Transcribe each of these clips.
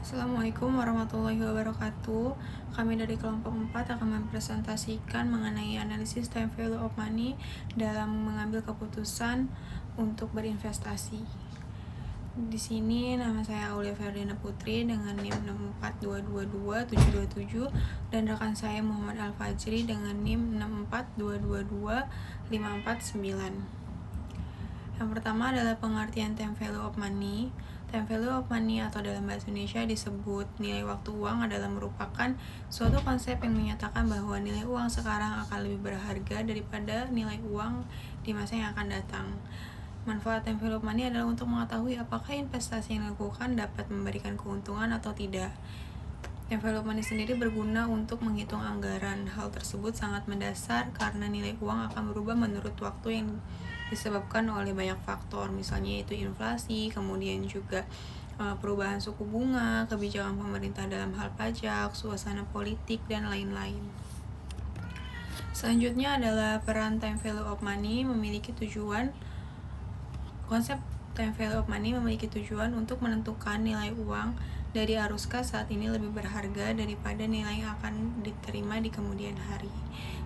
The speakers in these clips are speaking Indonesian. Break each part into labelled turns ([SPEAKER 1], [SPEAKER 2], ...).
[SPEAKER 1] Assalamualaikum warahmatullahi wabarakatuh. Kami dari kelompok 4 akan mempresentasikan mengenai analisis time value of money dalam mengambil keputusan untuk berinvestasi. Di sini nama saya Aulia Ferdina Putri dengan NIM 64222-727 dan rekan saya Muhammad Al-Fajri dengan NIM 64222-549. Yang pertama adalah pengertian time value of money. Time value of money atau dalam bahasa Indonesia disebut nilai waktu uang adalah merupakan suatu konsep yang menyatakan bahwa nilai uang sekarang akan lebih berharga daripada nilai uang di masa yang akan datang. Manfaat time value of money adalah untuk mengetahui apakah investasi yang dilakukan dapat memberikan keuntungan atau tidak. Time value of money sendiri berguna untuk menghitung anggaran. Hal tersebut sangat mendasar karena nilai uang akan berubah menurut waktu yang disebabkan oleh banyak faktor, misalnya itu inflasi, kemudian juga perubahan suku bunga, kebijakan pemerintah dalam hal pajak, suasana politik, dan lain-lain. Selanjutnya adalah peran time value of money memiliki tujuan. Konsep time value of money memiliki tujuan untuk menentukan nilai uang dari arus kas saat ini lebih berharga daripada nilai yang akan diterima di kemudian hari.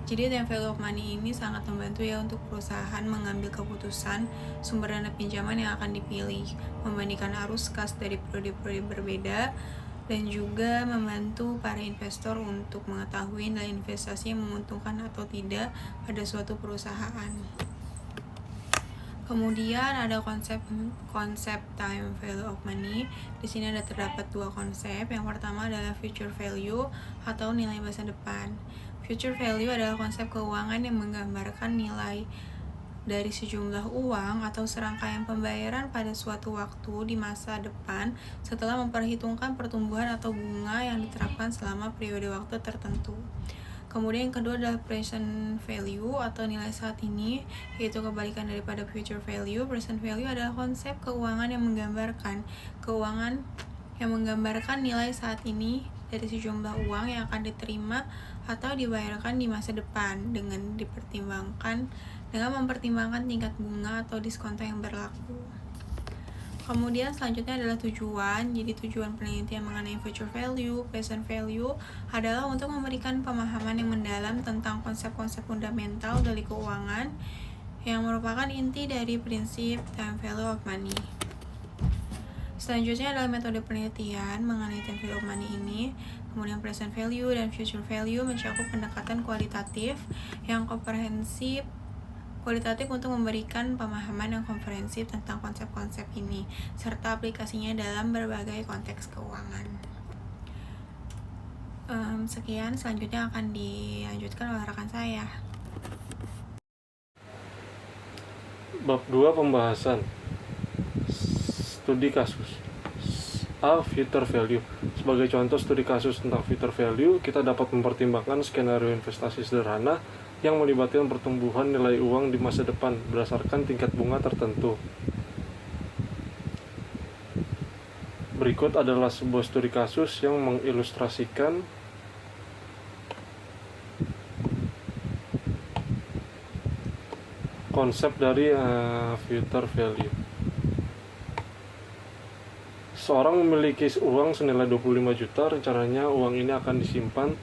[SPEAKER 1] Jadi time value of money ini sangat membantu ya untuk perusahaan mengambil keputusan sumber dana pinjaman yang akan dipilih, membandingkan arus kas dari periode-periode berbeda, dan juga membantu para investor untuk mengetahui nilai investasi yang menguntungkan atau tidak pada suatu perusahaan. Kemudian ada konsep time value of money. Di sini ada terdapat dua konsep. Yang pertama adalah future value atau nilai masa depan. Future value adalah konsep keuangan yang menggambarkan nilai dari sejumlah uang atau serangkaian pembayaran pada suatu waktu di masa depan setelah memperhitungkan pertumbuhan atau bunga yang diterapkan selama periode waktu tertentu. Kemudian yang kedua adalah present value atau nilai saat ini, yaitu kebalikan daripada future value. Present value adalah konsep keuangan yang menggambarkan nilai saat ini dari sejumlah uang yang akan diterima atau dibayarkan di masa depan dengan mempertimbangkan tingkat bunga atau diskonto yang berlaku. Kemudian selanjutnya adalah tujuan. Jadi tujuan penelitian mengenai future value, present value adalah untuk memberikan pemahaman yang mendalam tentang konsep-konsep fundamental dari keuangan yang merupakan inti dari prinsip time value of money. Selanjutnya adalah metode penelitian mengenai time value of money ini. Kemudian present value dan future value mencakup pendekatan kualitatif yang komprehensif untuk memberikan pemahaman yang komprehensif tentang konsep-konsep ini serta aplikasinya dalam berbagai konteks keuangan. Sekian, selanjutnya akan dilanjutkan oleh rekan saya.
[SPEAKER 2] Bab 2 pembahasan studi kasus. A. Future value. Sebagai contoh studi kasus tentang future value, kita dapat mempertimbangkan skenario investasi sederhana yang melibatkan pertumbuhan nilai uang di masa depan berdasarkan tingkat bunga tertentu. Berikut adalah sebuah studi kasus yang mengilustrasikan konsep dari future value. Seorang memiliki uang senilai 25 juta, rencananya uang ini akan disimpan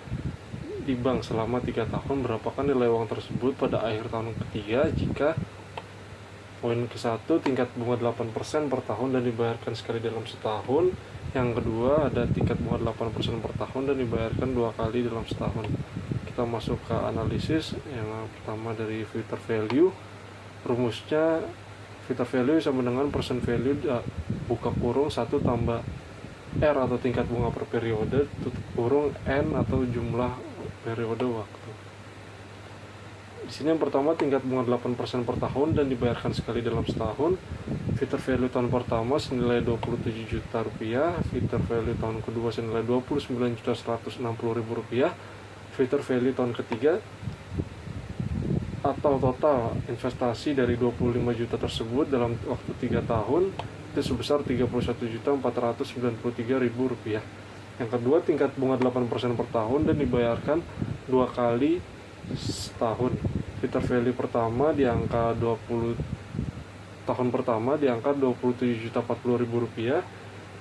[SPEAKER 2] di bank selama 3 tahun. Berapakah nilai uang tersebut pada akhir tahun ketiga jika poin ke-1 tingkat bunga 8% per tahun dan dibayarkan sekali dalam setahun. Yang kedua ada tingkat bunga 8% per tahun dan dibayarkan 2 kali dalam setahun. Kita masuk ke analisis. Yang pertama dari future value. Rumusnya future value sama dengan percent value buka kurung 1 tambah R atau tingkat bunga per periode tutup kurung N atau jumlah periode waktu. Di sini yang pertama tingkat bunga 8% per tahun dan dibayarkan sekali dalam setahun. Future value tahun pertama senilai 27 juta rupiah, future value tahun kedua senilai 29.160.000 rupiah, future value tahun ketiga atau total investasi dari 25 juta tersebut dalam waktu 3 tahun itu sebesar 31.493.000 rupiah. Yang kedua tingkat bunga 8% per tahun dan dibayarkan 2 kali setahun. Future value pertama di angka 20 tahun pertama di angka 27.040.000 rupiah.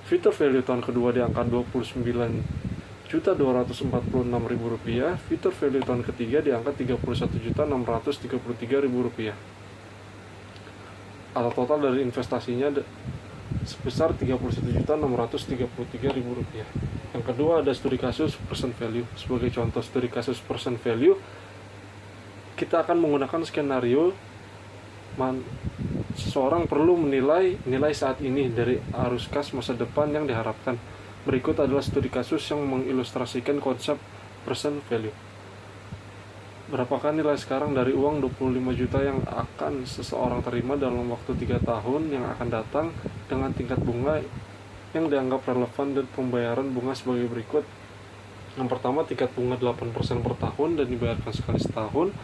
[SPEAKER 2] Future value tahun kedua di angka Rp29.246.000. Future value tahun ketiga di angka Rp31.633.000. Atau total dari investasinya sebesar Rp31.633.000. Yang kedua ada studi kasus present value. Sebagai contoh studi kasus present value, kita akan menggunakan skenario seseorang perlu menilai nilai saat ini dari arus kas masa depan yang diharapkan. Berikut adalah studi kasus yang mengilustrasikan konsep present value. Berapakah nilai sekarang dari uang 25 juta yang akan seseorang terima dalam waktu 3 tahun yang akan datang dengan tingkat bunga yang dianggap relevan dan pembayaran bunga sebagai berikut. Yang pertama, tingkat bunga 8% per tahun dan dibayarkan sekali setahun.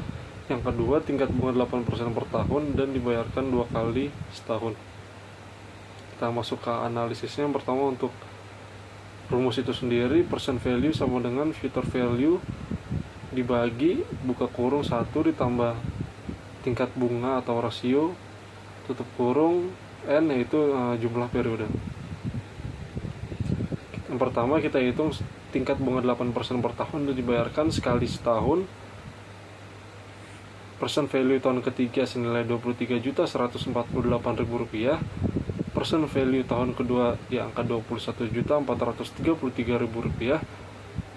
[SPEAKER 2] Yang kedua, tingkat bunga 8% per tahun dan dibayarkan 2 kali setahun. Kita masuk ke analisisnya. Yang pertama, untuk rumus itu sendiri, present value sama dengan future value dibagi buka kurung 1 ditambah tingkat bunga atau rasio tutup kurung N, yaitu jumlah periode. Yang pertama kita hitung tingkat bunga 8% per tahun dan dibayarkan sekali setahun. Present value tahun ketiga senilai Rp23.148.000. Present value tahun kedua di angka Rp21.433.000.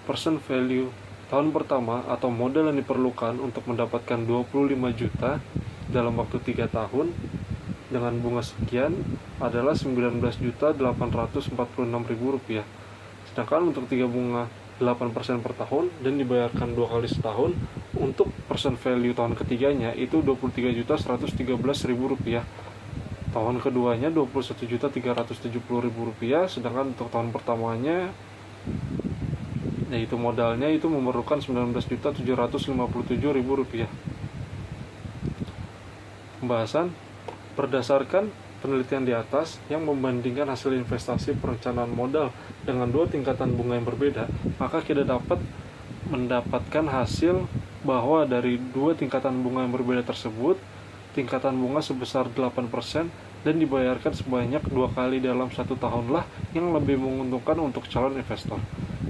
[SPEAKER 2] Present value tahun pertama atau modal yang diperlukan untuk mendapatkan 25 juta dalam waktu 3 tahun dengan bunga sekian adalah Rp19.846.000. Sedangkan untuk 3 bunga 8% per tahun dan dibayarkan 2 kali setahun, untuk present value tahun ketiganya itu Rp23.113.000. Tahun keduanya Rp21.370.000, sedangkan untuk tahun pertamanya yaitu modalnya itu memerlukan Rp19.757.000. Pembahasan berdasarkan penelitian di atas yang membandingkan hasil investasi perencanaan modal dengan 2 tingkatan bunga yang berbeda, maka kita dapat mendapatkan hasil bahwa dari 2 tingkatan bunga yang berbeda tersebut, tingkatan bunga sebesar 8% dan dibayarkan sebanyak 2 kali dalam 1 tahunlah yang lebih menguntungkan untuk calon investor,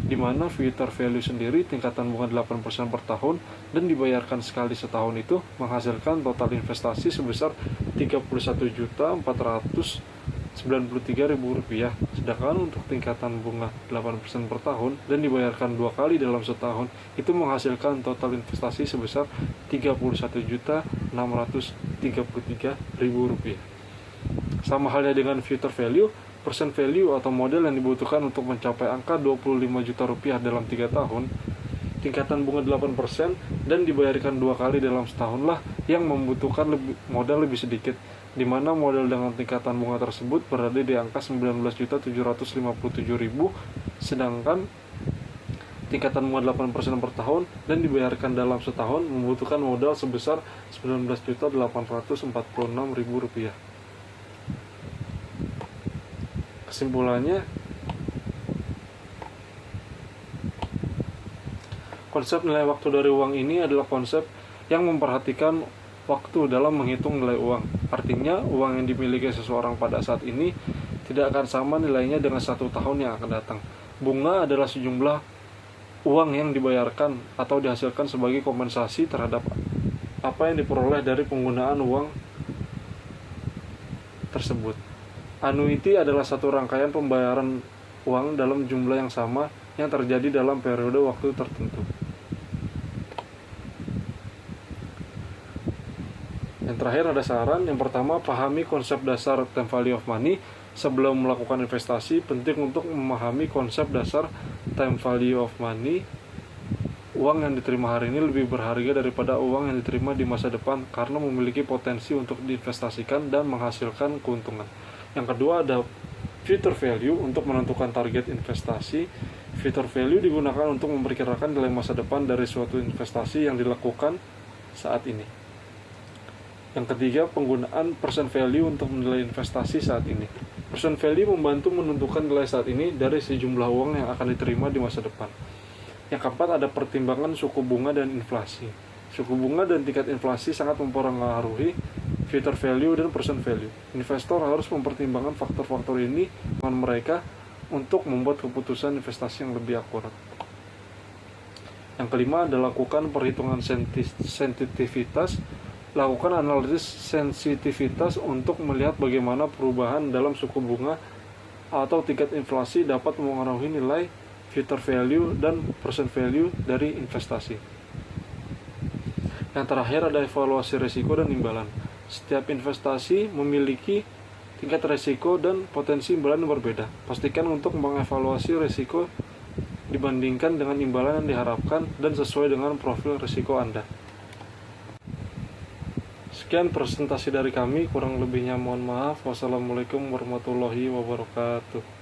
[SPEAKER 2] di mana future value sendiri tingkatan bunga 8% per tahun dan dibayarkan sekali setahun itu menghasilkan total investasi sebesar Rp34.493.000. Sedangkan untuk tingkatan bunga 8% per tahun dan dibayarkan 2 kali dalam setahun itu menghasilkan total investasi sebesar Rp34.633.000. Sama halnya dengan future value, present value atau model yang dibutuhkan untuk mencapai angka 25 juta rupiah dalam 3 tahun, tingkatan bunga 8% dan dibayarkan 2 kali dalam setahunlah yang membutuhkan modal lebih sedikit, di mana modal dengan tingkatan bunga tersebut berada di angka 19.757.000, sedangkan tingkatan bunga 8% per tahun dan dibayarkan dalam setahun membutuhkan modal sebesar Rp19.846.000. Kesimpulannya, konsep nilai waktu dari uang ini adalah konsep yang memperhatikan waktu dalam menghitung nilai uang. Artinya, uang yang dimiliki seseorang pada saat ini tidak akan sama nilainya dengan 1 tahun yang akan datang. Bunga adalah sejumlah uang yang dibayarkan atau dihasilkan sebagai kompensasi terhadap apa yang diperoleh dari penggunaan uang tersebut. Annuity adalah satu rangkaian pembayaran uang dalam jumlah yang sama yang terjadi dalam periode waktu tertentu. Yang terakhir ada saran. Yang pertama, pahami konsep dasar time value of money. Sebelum melakukan investasi, penting untuk memahami konsep dasar time value of money. Uang yang diterima hari ini lebih berharga daripada uang yang diterima di masa depan karena memiliki potensi untuk diinvestasikan dan menghasilkan keuntungan. Yang kedua ada future value untuk menentukan target investasi. Future value digunakan untuk memperkirakan nilai masa depan dari suatu investasi yang dilakukan saat ini. Yang ketiga, penggunaan present value untuk menilai investasi saat ini. Present value membantu menentukan nilai saat ini dari sejumlah uang yang akan diterima di masa depan. Yang keempat, ada pertimbangan suku bunga dan inflasi. Suku bunga dan tingkat inflasi sangat mempengaruhi future value dan present value. Investor harus mempertimbangkan faktor-faktor ini dengan mereka untuk membuat keputusan investasi yang lebih akurat. Yang kelima adalah lakukan perhitungan sensitivitas. Lakukan analisis sensitivitas untuk melihat bagaimana perubahan dalam suku bunga atau tingkat inflasi dapat mempengaruhi nilai future value dan present value dari investasi. Yang terakhir ada evaluasi risiko dan imbalan. Setiap investasi memiliki tingkat risiko dan potensi imbalan yang berbeda. Pastikan untuk mengevaluasi risiko dibandingkan dengan imbalan yang diharapkan dan sesuai dengan profil risiko Anda. Sekian presentasi dari kami, kurang lebihnya mohon maaf. Wassalamualaikum warahmatullahi wabarakatuh.